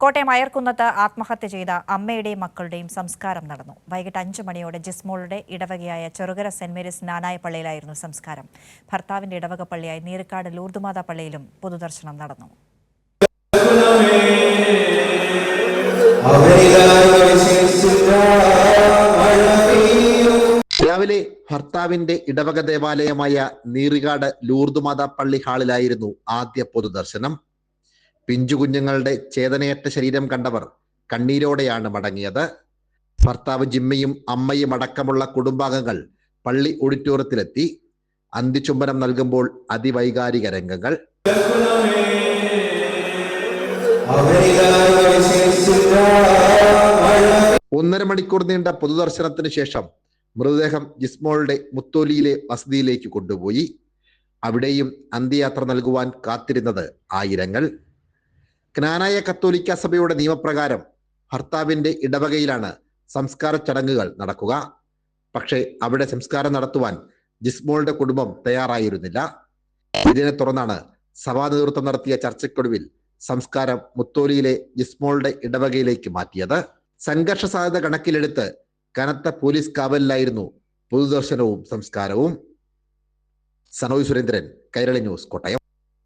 കോട്ടയം അയർക്കുന്നത്ത് ആത്മഹത്യ ചെയ്ത അമ്മയുടെയും മക്കളുടെയും സംസ്കാരം നടന്നു. വൈകിട്ട് 5 മണിയോടെ ജിസ്മോളുടെ ഇടവകയായ ചെറുകര സെന്റ് മേരീസ് നാനായ പള്ളിയിലായിരുന്നു സംസ്കാരം. ഭർത്താവിന്റെ ഇടവക പള്ളിയായ നീരിക്കാട് ലൂർദുമാതാ പള്ളിയിലും പൊതുദർശനം നടന്നു. രാവിലെ ഭർത്താവിന്റെ ഇടവക ദേവാലയമായ നീറികാട് ലൂർദുമാതാ പള്ളി ഹാളിലായിരുന്നു ആദ്യ പൊതുദർശനം. പിഞ്ചുകുഞ്ഞുങ്ങളുടെ ചേതനയറ്റ ശരീരം കണ്ടവർ കണ്ണീരോടെയാണ് മടങ്ങിയത്. ഭർത്താവ് ജിമ്മയും അമ്മയും അടക്കമുള്ള കുടുംബാംഗങ്ങൾ പള്ളി ഓഡിറ്റോറിയത്തിലെത്തി. അന്ത്യചുംബനം നൽകുമ്പോൾ അതിവൈകാരിക രംഗങ്ങൾ. ഒന്നര മണിക്കൂർ നീണ്ട പൊതുദർശനത്തിന് ശേഷം മൃതദേഹം ജിസ്മോളുടെ മുത്തോലിയിലെ വസതിയിലേക്ക് കൊണ്ടുപോയി. അവിടെയും അന്ത്യയാത്ര നൽകുവാൻ കാത്തിരുന്നത് ആയിരങ്ങൾ. ക്നാനായ കത്തോലിക്ക സഭയുടെ നിയമപ്രകാരം ഭർത്താവിന്റെ ഇടവകയിലാണ് സംസ്കാര ചടങ്ങുകൾ നടക്കുക. പക്ഷേ അവിടെ സംസ്കാരം നടത്തുവാൻ ജിസ്മോളുടെ കുടുംബം തയ്യാറായിരുന്നില്ല. ഇതിനെ തുടർന്നാണ് സഭാ നേതൃത്വം നടത്തിയ ചർച്ചയ്ക്കൊടുവിൽ സംസ്കാരം മുത്തോലിയിലെ ജിസ്മോളുടെ ഇടവകയിലേക്ക് മാറ്റിയത്. സംഘർഷ സാധ്യത കണക്കിലെടുത്ത് കനത്ത പോലീസ് കാവലിലായിരുന്നു പൊതുദർശനവും സംസ്കാരവും. സനോജ് സുരേന്ദ്രൻ, കൈരളി ന്യൂസ്, കോട്ടയം.